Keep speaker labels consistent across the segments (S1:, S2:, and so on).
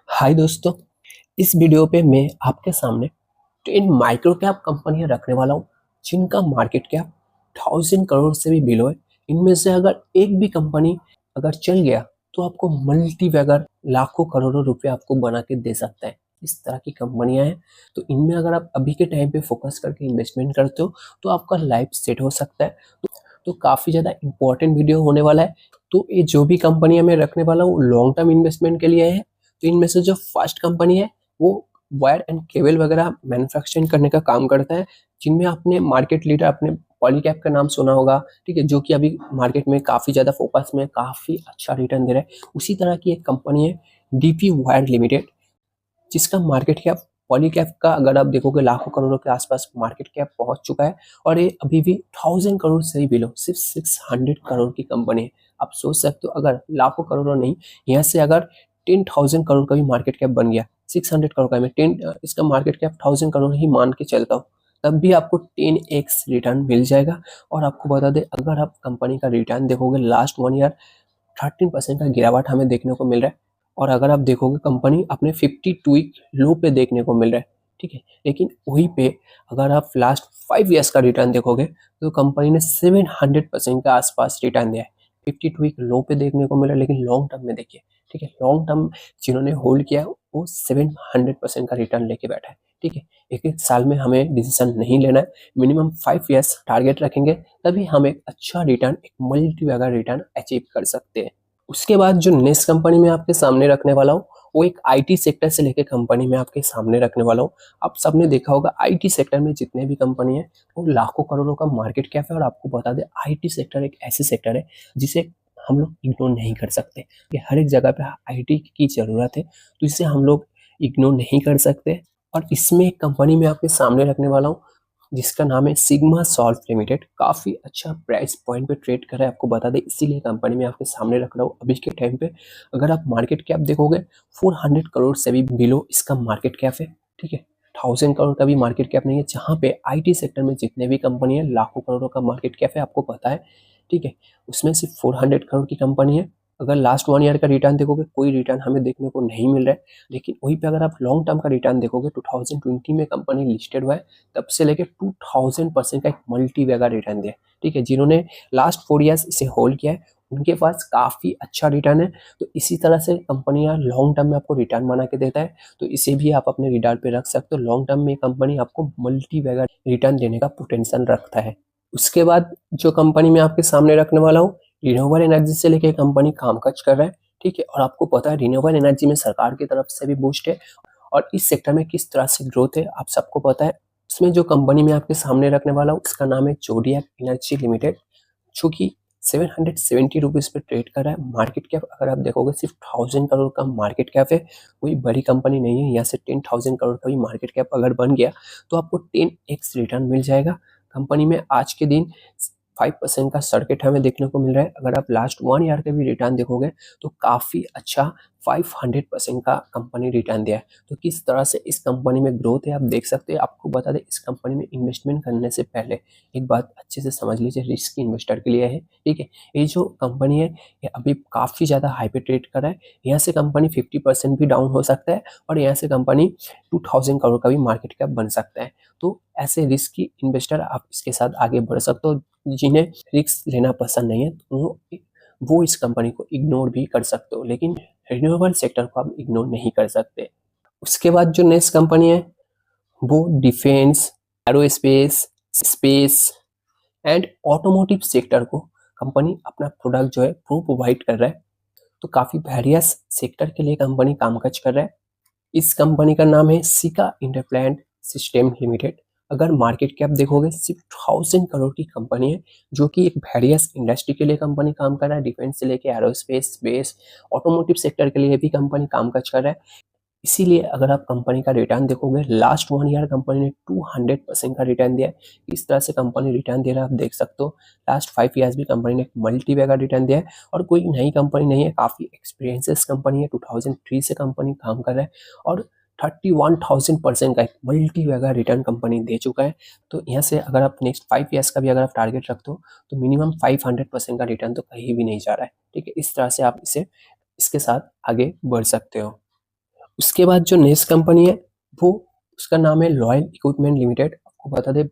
S1: हाय दोस्तों, इस वीडियो पे मैं आपके सामने 10 माइक्रो कैप कंपनियां रखने वाला हूँ जिनका मार्केट कैप 1000 करोड़ से भी बिलो है। इनमें से अगर एक भी कंपनी अगर चल गया तो आपको मल्टी बैगर लाखों करोड़ों रुपए आपको बना के दे सकता है। इस तरह की कंपनियां हैं, तो इनमें अगर आप अभी के टाइम पे फोकस करके इन्वेस्टमेंट करते हो तो आपका लाइफ सेट हो सकता है। तो काफ़ी ज़्यादा इंपॉर्टेंट वीडियो होने वाला है। तो ये जो भी कंपनियां मैं रखने वाला हूँ लॉन्ग टर्म इन्वेस्टमेंट के लिए है। तो इनमें से जो फर्स्ट कंपनी है वो वायर एंड केबल वगैरह मैन्युफैक्चरिंग करने का काम करता है, जिनमें आपने मार्केट लीडर अपने पॉलीकैब का नाम सुना होगा। ठीक है, जो कि अभी मार्केट में काफ़ी ज़्यादा फोकस में काफ़ी अच्छा रिटर्न दे रहा है। उसी तरह की एक कंपनी है डीपी वायर लिमिटेड, जिसका मार्केट कैप पॉलीकैब का अगर आप देखोगे लाखों करोड़ों के आसपास मार्केट कैप पहुंच चुका है। और ये अभी भी 1000 करोड़ से ही बिलो सिर्फ 600 करोड़ की कंपनी है। आप सोच सकते हो, अगर लाखों करोड़ों नहीं, यहाँ से अगर 10,000 करोड़ का भी मार्केट कैप बन गया, 600 करोड़ का मैं 10 इसका मार्केट कैप 1000 करोड़ ही मान के चलता हूँ, तब भी आपको 10x रिटर्न मिल जाएगा। और आपको बता दें, अगर आप कंपनी का रिटर्न देखोगे लास्ट 1 ईयर 13% का गिरावट हमें देखने को मिल रहा है। और अगर आप देखोगे कंपनी अपने 52 वीक लो पे देखने को मिल रहा है। ठीक है, लेकिन वहीं पे अगर आप लास्ट 5 ईयर्स का रिटर्न देखोगे तो कंपनी ने 700% के आसपास रिटर्न दिया है। 52 वीक लो पे देखने को मिला, लेकिन लॉन्ग टर्म में देखिए, ठीक है, लॉन्ग टर्म जिन्होंने होल्ड किया वो 700% का रिटर्न लेके बैठा है। ठीक है, एक एक साल में हमें डिसीजन नहीं लेना है, मिनिमम 5 ईयर्स टारगेट रखेंगे, तभी हम एक अच्छा रिटर्न, एक मल्टी बैगर रिटर्न अचीव कर सकते हैं। उसके बाद जो नेक्स्ट कंपनी मैं आपके सामने रखने वाला हूँ वो एक आईटी सेक्टर से लेके कंपनी में आपके सामने रखने वाला हूँ। आप सबने देखा होगा आईटी सेक्टर में जितने भी कंपनी है वो लाखों करोड़ों का मार्केट कैप है। और आपको बता दें, आईटी सेक्टर एक ऐसी सेक्टर है जिसे हम लोग इग्नोर नहीं कर सकते। ये हर एक जगह पे आईटी की जरूरत है, तो इसे हम लोग इग्नोर नहीं कर सकते। और इसमें एक कंपनी में आपके सामने रखने वाला हूँ जिसका नाम है सिग्मा सॉल्व लिमिटेड। काफ़ी अच्छा प्राइस पॉइंट पे ट्रेड कर रहा है, आपको बता दें, इसीलिए कंपनी में आपके सामने रख रहा हूँ। अभी के टाइम पे अगर आप मार्केट कैप देखोगे 400 करोड़ से भी बिलो इसका मार्केट कैप है। ठीक है, 1000 करोड़ का भी मार्केट कैप नहीं है, जहाँ पे आईटी सेक्टर में जितने भी कंपनी है लाखों करोड़ों का मार्केट कैप है, आपको पता है। ठीक है, उसमें सिर्फ 400 करोड़ की कंपनी है। अगर लास्ट 1 ईयर का रिटर्न देखोगे कोई रिटर्न हमें देखने को नहीं मिल रहा है, लेकिन वहीं पे अगर आप लॉन्ग टर्म का रिटर्न देखोगे 2020 में कंपनी लिस्टेड हुआ है, तब से लेके 2000% का एक मल्टी वेगा रिटर्न दिया है। ठीक है, जिन्होंने लास्ट 4 ईयर्स इसे होल्ड किया है उनके पास काफ़ी अच्छा रिटर्न है। तो इसी तरह से कंपनियां लॉन्ग टर्म में आपको रिटर्न बना के देता है, तो इसे भी आप अपने रिडार पे रख सकते हो। लॉन्ग टर्म में कंपनी आपको मल्टी वेगा रिटर्न देने का पोटेंशियल रखता है। उसके बाद जो कंपनी मैं आपके सामने रखने वाला हूँ, रिन्यूएबल एनर्जी से लेके कंपनी कामकाज कर रहा है। ठीक है, और आपको पता है रिन्यूएबल एनर्जी में सरकार की तरफ से भी बूस्ट है, और इस सेक्टर में किस तरह से ग्रोथ है आप सबको पता है। इसमें जो कंपनी मैं आपके सामने रखने वाला हूँ इसका नाम है जोडियक एनर्जी लिमिटेड, जो कि 770 रुपीज़ पे ट्रेड कर रहा है। मार्केट कैप अगर आप देखोगे सिर्फ 1000 करोड़ का मार्केट कैप है, कोई बड़ी कंपनी नहीं है। यहाँ से 10,000 करोड़ का भी मार्केट कैप अगर बन गया तो आपको 10x रिटर्न मिल जाएगा। कंपनी में आज के दिन 5% का सर्किट हमें देखने को मिल रहा है। अगर आप लास्ट 1 ईयर का भी रिटर्न देखोगे तो काफ़ी अच्छा 500% का कंपनी रिटर्न दिया है। तो किस तरह से इस कंपनी में ग्रोथ है आप देख सकते हैं। आपको बता दें, इस कंपनी में इन्वेस्टमेंट करने से पहले एक बात अच्छे से समझ लीजिए, रिस्क इन्वेस्टर के लिए है। ठीक है, ये जो कंपनी है ये अभी काफ़ी ज़्यादा हाई पे ट्रेड कर रहा है। यहाँ से कंपनी 50% भी डाउन हो सकता है, और यहाँ से कंपनी 2000 करोड़ का भी मार्केट कैप बन सकता है। तो ऐसे रिस्की इन्वेस्टर आप इसके साथ आगे बढ़ सकते हो। जिन्हें रिस्क लेना पसंद नहीं है तो वो इस कंपनी को इग्नोर भी कर सकते हो, लेकिन रिन्यूएबल सेक्टर को आप इग्नोर नहीं कर सकते। उसके बाद जो नेक्स्ट कंपनी है वो defence, aerospace, space and automotive sector को कंपनी अपना प्रोडक्ट जो है वो प्रोवाइड कर रहा है। तो काफ़ी वेरियस सेक्टर के लिए कंपनी कामकाज कर रहा है। इस कंपनी का नाम है सिका इंटरप्लांट सिस्टम लिमिटेड। अगर मार्केट कैप देखोगे सिर्फ 1000 करोड़ की कंपनी है, जो कि एक वेरियस इंडस्ट्री के लिए कंपनी काम कर रहा है। डिफेंस से लेके एरोस्पेस, स्पेस, ऑटोमोटिव सेक्टर के लिए भी कंपनी कामकाज कर रहा है। इसीलिए अगर आप कंपनी का रिटर्न देखोगे लास्ट 1 ईयर कंपनी ने 200% का रिटर्न दिया है। इस तरह से कंपनी रिटर्न दे रहा है आप देख सकते हो। लास्ट 5 ईयर्स भी कंपनी ने मल्टी बैग का रिटर्न दिया है, और कोई नई कंपनी नहीं है, काफ़ी एक्सपीरियंसेस कंपनी है। 2003 से कंपनी काम कर रहा है, और 31,000% का एक मल्टी बैगर रिटर्न कंपनी दे चुका है। तो यहाँ से अगर आप नेक्स्ट 5 ईयर्स का भी अगर आप टारगेट रखते हो तो मिनिमम 500% का रिटर्न तो कहीं भी नहीं जा रहा है। ठीक है, इस तरह से आप इसके साथ आगे बढ़ सकते हो। उसके बाद जो नेक्स्ट कंपनी है वो उसका नाम है लॉयल इक्विपमेंट लिमिटेड। आपको बता दें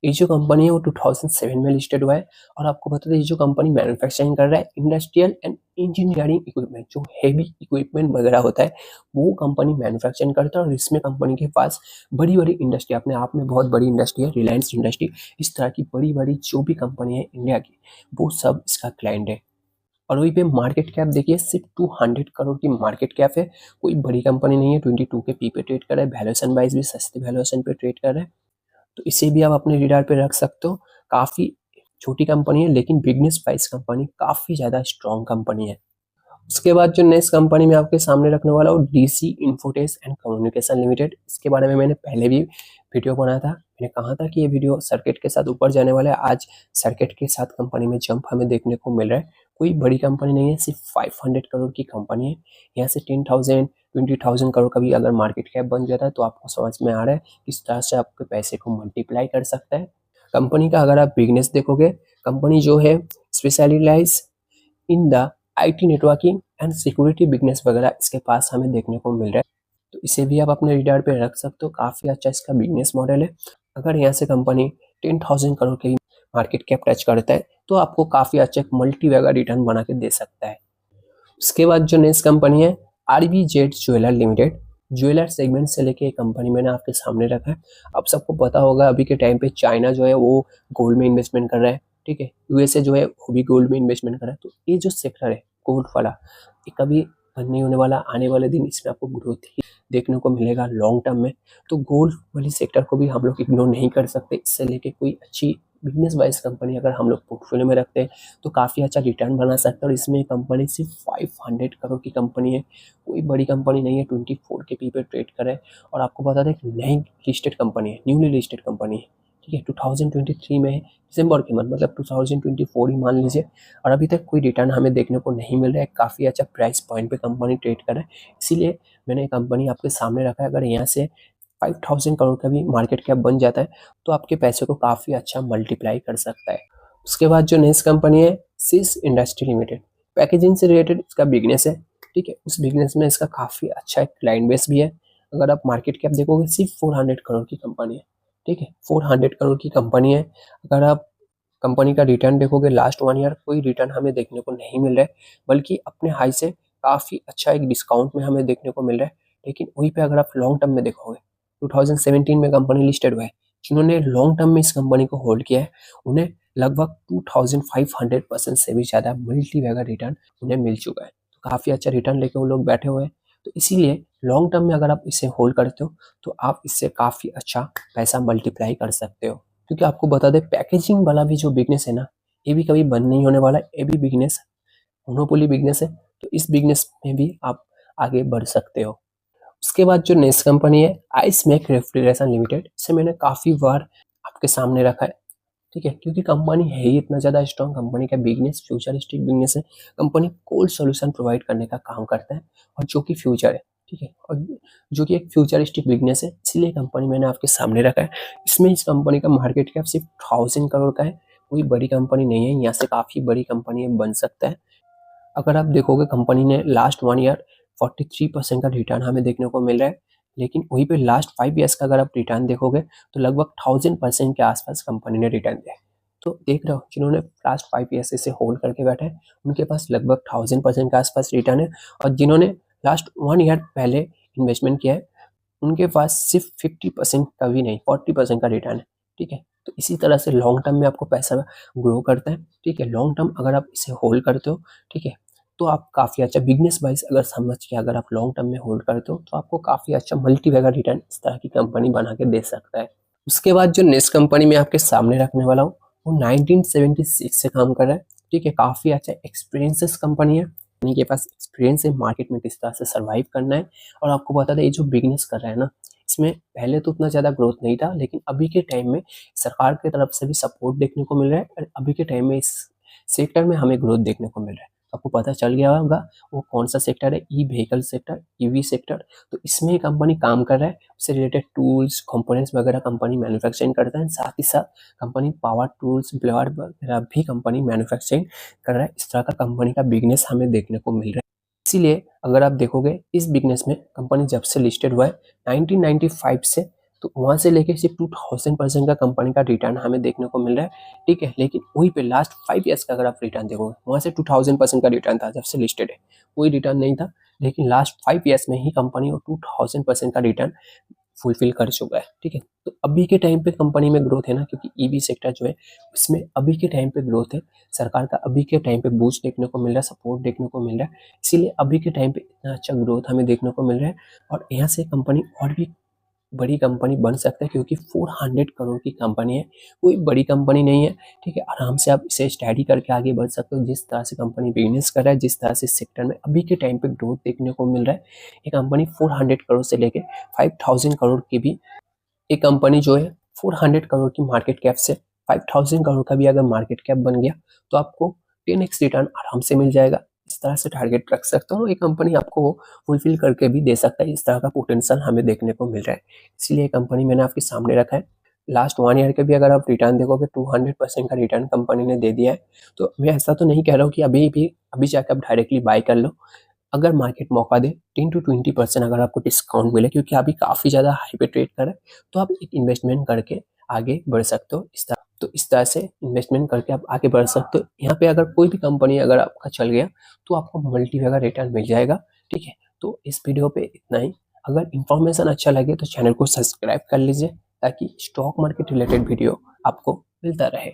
S1: ये जो कंपनी है वो 2007 में लिस्टेड हुआ है और आपको बता दें ये जो कंपनी मैन्युफैक्चरिंग कर रहा है इंडस्ट्रियल एंड इंजीनियरिंग इक्विपमेंट, जो हैवी इक्विपमेंट वगैरह होता है वो कंपनी मैन्युफैक्चरिंग करता है। और इसमें कंपनी के पास बड़ी बड़ी इंडस्ट्री, अपने आप में बहुत बड़ी इंडस्ट्री है, रिलायंस इंडस्ट्री, इस तरह की बड़ी बड़ी जो भी कंपनी है इंडिया की वो सब इसका क्लाइंट है। और वहीं पे मार्केट कैप देखिए सिर्फ 200 करोड़ की मार्केट कैप है, कोई बड़ी कंपनी नहीं है। 22 के पी पे ट्रेड कर रहा है, वैल्यूएशन वाइज भी सस्ते वैल्यूएशन पे ट्रेड कर रहा है, तो इसे भी आप अपने रिडार पे रख सकते हो। काफ़ी छोटी कंपनी है लेकिन बिजनेस वाइज कंपनी काफ़ी ज़्यादा स्ट्रॉन्ग कंपनी है। उसके बाद जो नेक्स्ट कंपनी मैं आपके सामने रखने वाला हूँ डीसी इन्फोटेस एंड कम्युनिकेशन लिमिटेड। इसके बारे में मैंने पहले भी वीडियो बनाया था, मैंने कहा था कि ये वीडियो सर्किट के साथ ऊपर जाने वाला है। आज सर्किट के साथ कंपनी में जंप हमें देखने को मिल रहा है। कोई बड़ी कंपनी नहीं है, सिर्फ 500 करोड़ की कंपनी है। यहाँ से 10,000 20,000 करोड़ का भी अगर मार्केट कैप बन जाता है तो आपको समझ में आ रहा है किस तरह से आपके पैसे को मल्टीप्लाई कर सकता है। कंपनी का अगर आप बिजनेस देखोगे, कंपनी जो है specialise in the IT networking and security business वगैरह इसके पास हमें देखने को मिल रहा है, तो इसे भी आप अपने रिडार पे रख सकते हो। काफ़ी अच्छा इसका बिजनेस मॉडल है। अगर यहाँ से कंपनी 10,000 करोड़ की मार्केट कैप टच करता है तो आपको काफ़ी अच्छा एक मल्टी वैगा रिटर्न बना के दे सकता है। उसके बाद जो नेक्स्ट कंपनी है RB Z jeweller limited. Jeweller segment से लेके एक कंपनी मैंने आपके सामने रखा है। आप सबको पता होगा अभी के टाइम पे चाइना जो है वो गोल्ड में इन्वेस्टमेंट कर रहा है, ठीक है, यूएसए जो है वो भी गोल्ड में इन्वेस्टमेंट कर रहा है। तो ये जो सेक्टर है गोल्ड वाला, ये कभी बंद नहीं होने वाला। आने वाले दिन इसमें आपको ग्रोथ ही देखने को मिलेगा लॉन्ग टर्म में। तो गोल्ड वाली सेक्टर को भी हम लोग इग्नोर नहीं कर सकते। इससे लेके कोई अच्छी बिजनेस वाइज कंपनी अगर हम लोग पोर्टफोलियो में रखते हैं तो काफ़ी अच्छा रिटर्न बना सकता है। और इसमें कंपनी सिर्फ 500 करोड़ की कंपनी है, कोई बड़ी कंपनी नहीं है। 24 के पी पे ट्रेड करे और आपको बता दें नई लिस्टेड कंपनी है, न्यूली लिस्टेड कंपनी है, ठीक है। 2023 में दिसंबर के मंथ, मतलब 2024 ही मान लीजिए, और अभी तक कोई रिटर्न हमें देखने को नहीं मिल रहा है। काफ़ी अच्छा प्राइस पॉइंट पे कंपनी ट्रेड कर रहा है, इसीलिए मैंने कंपनी आपके सामने रखा है। अगर यहाँ से 5,000 करोड़ का भी मार्केट कैप बन जाता है तो आपके पैसे को काफ़ी अच्छा मल्टीप्लाई कर सकता है। उसके बाद जो नेक्स्ट कंपनी है सिस इंडस्ट्री लिमिटेड। पैकेजिंग से रिलेटेड इसका बिजनेस है, ठीक है। उस बिजनेस में इसका काफ़ी अच्छा एक क्लाइंट बेस भी है। अगर आप मार्केट कैप देखोगे सिर्फ 400 करोड़ की कंपनी है, ठीक है, 400 करोड़ की कंपनी है। अगर आप कंपनी का रिटर्न देखोगे लास्ट 1 ईयर कोई रिटर्न हमें देखने को नहीं मिल रहा है, बल्कि अपने हाई से काफ़ी अच्छा एक डिस्काउंट में हमें देखने को मिल रहा है। लेकिन वहीं पे अगर आप लॉन्ग टर्म में देखोगे 2017 में कंपनी लिस्टेड हुआ है, जिन्होंने लॉन्ग टर्म में इस कंपनी को होल्ड किया है उन्हें लगभग 2500% से भी ज़्यादा मल्टी वैगा रिटर्न उन्हें मिल चुका है। तो काफ़ी अच्छा रिटर्न लेके वो लोग बैठे हुए हैं। तो इसीलिए लॉन्ग टर्म में अगर आप इसे होल्ड करते हो तो आप इससे काफ़ी अच्छा पैसा मल्टीप्लाई कर सकते हो। क्योंकि आपको बता दें पैकेजिंग वाला भी जो बिजनेस है ना, ये भी कभी बंद नहीं होने वाला है। ये भी बिजनेस मोनोपोली बिजनेस है, तो इस बिजनेस में भी आप आगे बढ़ सकते हो। उसके बाद जो नेक्स्ट कंपनी है आइस मेक रेफ्रिजरेशन लिमिटेड, इसे मैंने काफ़ी बार आपके सामने रखा है, ठीक है, क्योंकि कंपनी है ही इतना ज़्यादा स्ट्रॉन्ग। कंपनी का बिजनेस फ्यूचरिस्टिक बिजनेस है। कंपनी कोल्ड सोल्यूशन प्रोवाइड करने का काम करता है और जो कि फ्यूचर है, ठीक है, और जो कि एक फ्यूचरिस्टिक बिजनेस है, इसीलिए कंपनी मैंने आपके सामने रखा है। इसमें इस कंपनी का मार्केट कैप सिर्फ 1,000 करोड़ का है, कोई बड़ी कंपनी नहीं है। यहाँ से काफ़ी बड़ी कंपनी बन सकता है। अगर आप देखोगे कंपनी ने लास्ट 1 ईयर 43% का रिटर्न हमें देखने को मिल रहा है, लेकिन वहीं पे लास्ट 5 ईयर्स का अगर आप रिटर्न देखोगे तो लगभग 1,000% के आसपास कंपनी ने रिटर्न दिया है। तो देख रहे हो जिन्होंने लास्ट 5 ईयर्स इसे होल्ड करके बैठे हैं उनके पास लगभग 1,000% के आसपास रिटर्न है, और जिन्होंने लास्ट 1 ईयर पहले इन्वेस्टमेंट किया है उनके पास सिर्फ 50% का भी नहीं 40% का रिटर्न है, ठीक है। तो इसी तरह से लॉन्ग टर्म में आपको पैसा ग्रो करता है, ठीक है। लॉन्ग टर्म अगर आप इसे होल्ड करते हो, ठीक है, तो आप काफ़ी अच्छा बिजनेस वाइज अगर समझ के अगर आप लॉन्ग टर्म में होल्ड करते हो तो आपको काफ़ी अच्छा मल्टी वैगा रिटर्न इस तरह की कंपनी बना के दे सकता है। उसके बाद जो नेक्स्ट कंपनी मैं आपके सामने रखने वाला हूँ वो 1976 से काम कर रहा है, ठीक है। काफ़ी अच्छा एक्सपीरियंसेस कंपनी है, के पास एक्सपीरियंस है मार्केट में किस तरह से सर्वाइव करना है। और आपको बता दें ये जो बिजनेस कर रहा है ना, इसमें पहले तो उतना ज़्यादा ग्रोथ नहीं था, लेकिन अभी के टाइम में सरकार की तरफ से भी सपोर्ट देखने को मिल रहा है और अभी के टाइम में इस सेक्टर में हमें ग्रोथ देखने को मिल रहा है। आपको पता चल गया होगा वो कौन सा सेक्टर है, e vehicle sector, EV sector. तो इसमें कंपनी काम कर रहा है, उससे रिलेटेड टूल्स कंपोनेंट्स वगैरह कंपनी मैन्युफैक्चरिंग करता है। साथ ही साथ कंपनी पावर टूल्स ब्लेड वगैरह भी कंपनी मैन्युफैक्चरिंग कर रहा है। इस तरह का कंपनी का बिजनेस हमें देखने को मिल रहा है। इसीलिए अगर आप देखोगे इस बिजनेस में कंपनी जब से लिस्टेड हुआ है 1995 से, तो वहाँ से लेके सिर्फ 2000% का कंपनी का रिटर्न हमें देखने को मिल रहा है, ठीक है। लेकिन वहीं पे लास्ट 5 ईयर्स का अगर आप रिटर्न देखोगे, वहाँ से 2000% का रिटर्न था जब से लिस्टेड है, कोई रिटर्न नहीं था। लेकिन लास्ट 5 ईयर्स में ही कंपनी को 2000% का रिटर्न फुलफिल कर चुका है, ठीक है। तो अभी के टाइम पे कंपनी में ग्रोथ है ना, क्योंकि ईवी सेक्टर जो है उसमें अभी के टाइम पे ग्रोथ है, सरकार का अभी के टाइम पे बूस्ट देखने को मिल रहा है, सपोर्ट देखने को मिल रहा है, इसीलिए अभी के टाइम पे इतना अच्छा ग्रोथ हमें देखने को मिल रहा है। और यहाँ से कंपनी और भी बड़ी कंपनी बन सकता है, क्योंकि 400 करोड़ की कंपनी है, कोई बड़ी कंपनी नहीं है, ठीक है। आराम से आप इसे स्टडी करके आगे बढ़ सकते हो। जिस तरह से कंपनी बिजनेस कर रहा है, जिस तरह से सेक्टर में अभी के टाइम पे ग्रोथ देखने को मिल रहा है, ये कंपनी 400 करोड़ से लेके 5000 करोड़ की भी, एक कंपनी जो है 400 करोड़ की मार्केट कैप से 5000 करोड़ का भी अगर मार्केट कैप बन गया, तो आपको 10x रिटर्न आराम से मिल जाएगा। इस तरह से टारगेट रख सकते हो, ये कंपनी आपको वो फुलफिल करके भी दे सकता है। इस तरह का पोटेंशियल हमें देखने को मिल रहा है, इसीलिए ये कंपनी मैंने आपके सामने रखा है। लास्ट 1 ईयर के भी अगर आप रिटर्न देखोगे, 200% का रिटर्न कंपनी ने दे दिया है। तो मैं ऐसा तो नहीं कह रहा हूँ कि अभी जाकर आप डायरेक्टली बाय कर लो। अगर मार्केट मौका दे 10 to 20% अगर आपको डिस्काउंट मिले, क्योंकि अभी काफ़ी ज़्यादा हाई पे ट्रेड कर रहा है, तो आप एक इन्वेस्टमेंट करके आगे बढ़ सकते हो। इस तरह से इन्वेस्टमेंट करके आप आगे बढ़ सकते हो। यहाँ पे अगर कोई भी कंपनी अगर आपका चल गया, तो आपको मल्टी जगह रिटर्न मिल जाएगा, ठीक है। तो इस वीडियो पे इतना ही। अगर इन्फॉर्मेशन अच्छा लगे तो चैनल को सब्सक्राइब कर लीजिए, ताकि स्टॉक मार्केट रिलेटेड वीडियो आपको मिलता रहे।